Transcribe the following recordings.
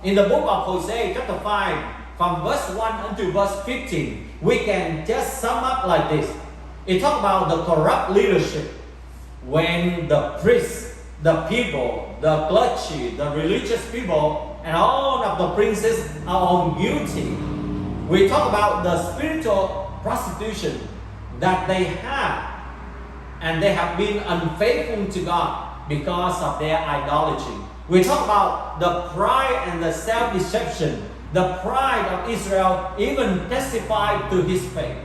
In the book of Hosea chapter 5, from verse 1 until verse 15, we can just sum up like this. It talks about the corrupt leadership when the priests, the people, the clergy, the religious people, and all of the princes are all guilty. We talk about the spiritual prostitution that they have, and they have been unfaithful to God because of their idolatry. We talk about the pride and the self-deception. The pride of Israel even testified to his faith.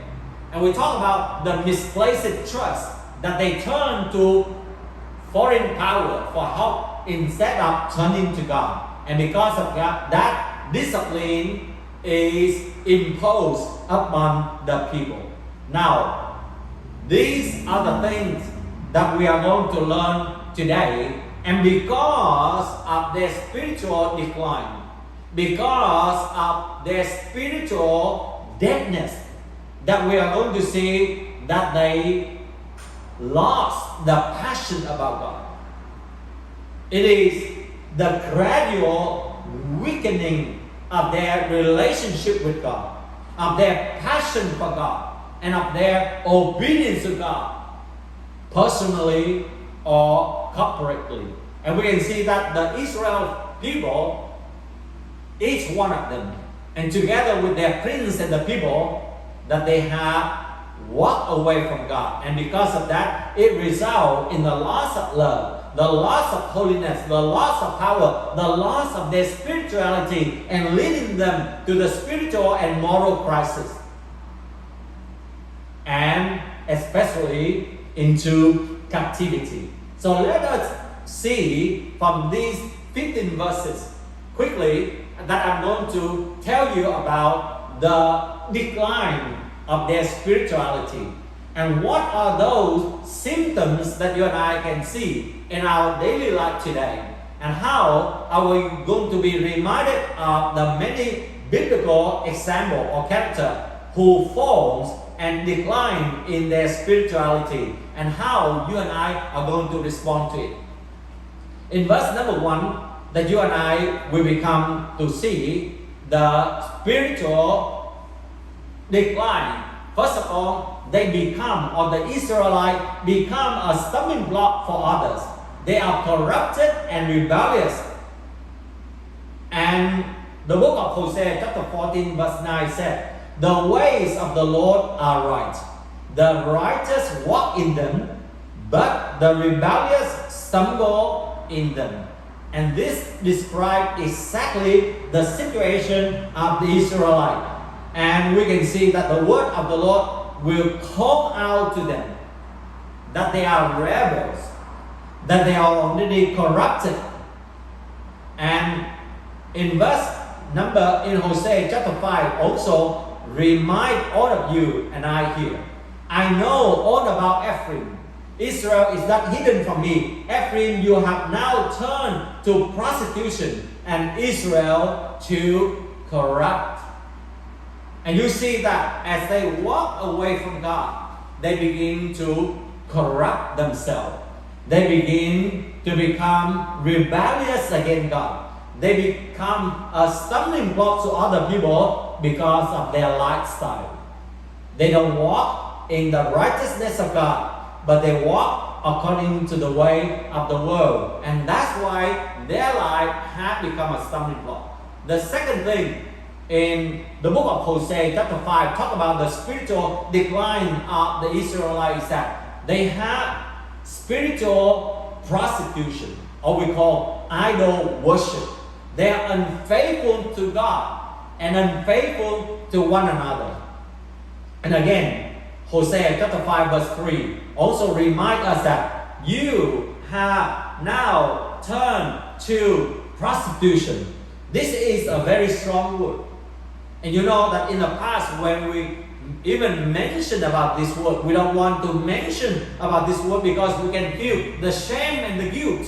And we talk about the misplaced trust that they turn to foreign power for help instead of turning to God. And because of that discipline is imposed upon the people. Now, these are the things that we are going to learn today. And because of their spiritual decline, because of their spiritual deadness, that we are going to see that they lost the passion about God. It is the gradual weakening of their relationship with God, of their passion for God, and of their obedience to God, personally or corporately. And we can see that the Israel people, each one of them, and together with their prince and the people, that they have walked away from God. And because of that, it results in the loss of love, the loss of holiness, the loss of power, the loss of their spirituality, and leading them to the spiritual and moral crisis. And especially into captivity. So let us see from these 15 verses quickly that I'm going to tell you about the decline of their spirituality and what are those symptoms that you and I can see in our daily life today, and how are we going to be reminded of the many biblical examples or characters who falls and decline in their spirituality, and how you and I are going to respond to it. In verse number 1, that you and I will become to see the spiritual decline. First of all, they become, or the Israelites become a stumbling block for others. They are corrupted and rebellious. And the book of Hosea chapter 14 verse 9 said, "The ways of the Lord are right. The righteous walk in them, but the rebellious stumble in them." And this describes exactly the situation of the Israelites. And we can see that the word of the Lord will call out to them that they are rebels, that they are already corrupted. And in Hosea chapter 5 also remind all of you and I here, "I know all about Ephraim. Israel is not hidden from me. Ephraim, you have now turned to prostitution, and Israel to corrupt." And you see that as they walk away from God, they begin to corrupt themselves. They begin to become rebellious against God. They become a stumbling block to other people because of their lifestyle. They don't walk in the righteousness of God, but they walk according to the way of the world. And that's why their life has become a stumbling block. The second thing in the book of Hosea chapter 5 talk about the spiritual decline of the Israelites, that they have spiritual prostitution, or we call idol worship. They are unfaithful to God and unfaithful to one another. And again, Hosea chapter 5 verse 3 also remind us that you have now turned to prostitution. This is a very strong word. And you know that in the past when we even mention about this word, we don't want to mention about this word because we can feel the shame and the guilt.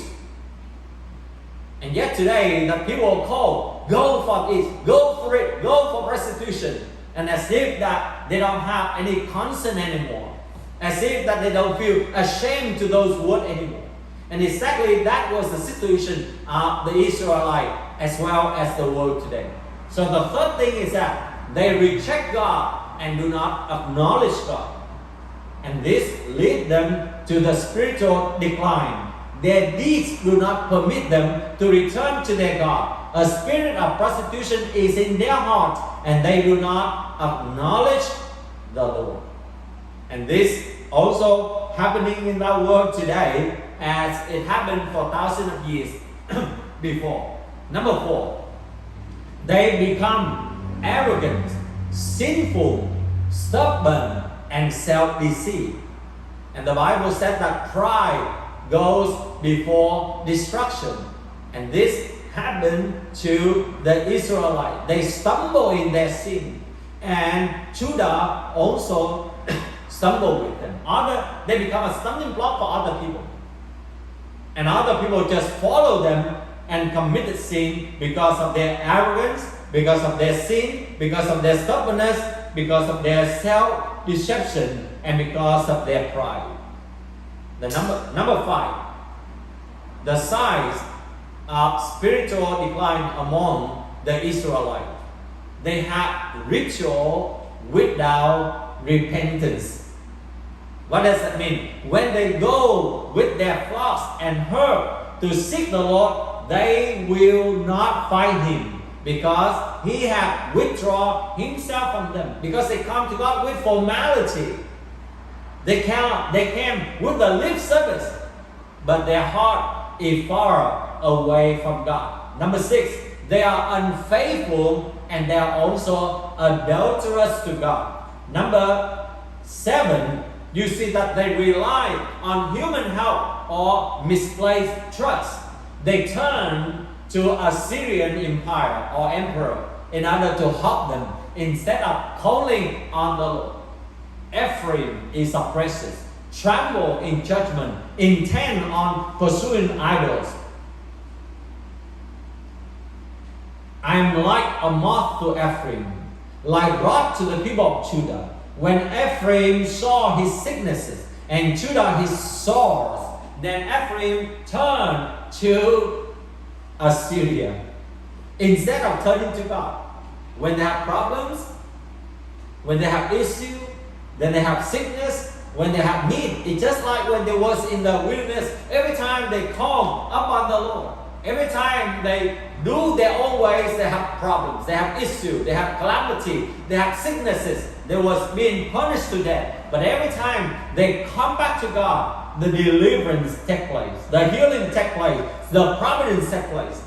And yet today the people call, "Go for it, go for it, go for prostitution." And as if that they don't have any concern anymore. As if that they don't feel ashamed to those words anymore. And exactly that was the situation of the Israelites as well as the world today. So the third thing is that they reject God and do not acknowledge God. And this leads them to the spiritual decline. Their deeds do not permit them to return to their God. A spirit of prostitution is in their heart, and they do not acknowledge the Lord. And this also happening in our world today, as it happened for thousands of years before. Number 4, they become arrogant, sinful, stubborn, and self-deceived. And the Bible said that pride goes before destruction. And this happened to the Israelites. They stumble in their sin. And Judah also stumbled with them. They become a stumbling block for other people. And other people just follow them and committed sin because of their arrogance, because of their sin, because of their stubbornness, because of their self-deception, and because of their pride. The number 5, the signs of spiritual decline among the Israelites. They have ritual without repentance. What does that mean? When they go with their flocks and herd to seek the Lord, they will not find Him, because He has withdrawn Himself from them. Because they come to God with formality. They came with the lip service, but their heart is far away from God. Number 6, they are unfaithful and they are also adulterous to God. Number 7, you see that they rely on human help or misplaced trust. They turn to Assyrian empire or emperor in order to help them instead of calling on the Lord. Ephraim is oppressed, tremble in judgment, intent on pursuing idols. I am like a moth to Ephraim, like rot to the people of Judah. When Ephraim saw his sicknesses and Judah his sores, then Ephraim turned to Assyria instead of turning to God. When they have problems, when they have issues, then they have sickness, when they have need. It's just like when they was in the wilderness. Every time they call upon the Lord, every time they do their own ways, they have problems, they have issues, they have calamity, they have sicknesses. They was being punished to death. But every time they come back to God, the deliverance take place, the healing take place, the providence take place.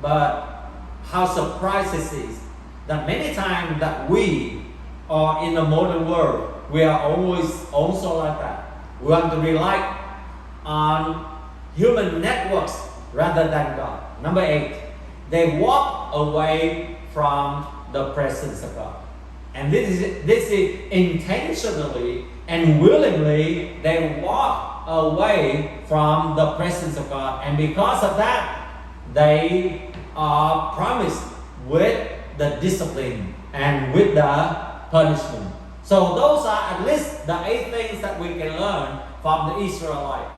But how surprising it is that many times that we are in the modern world, we are always also like that. We want to rely on human networks rather than God. Number 8, they walk away from the presence of God. And this is intentionally and willingly they walk away from the presence of God. And because of that, they are promised with the discipline and with the punishment. So those are at least the 8 things that we can learn from the Israelites.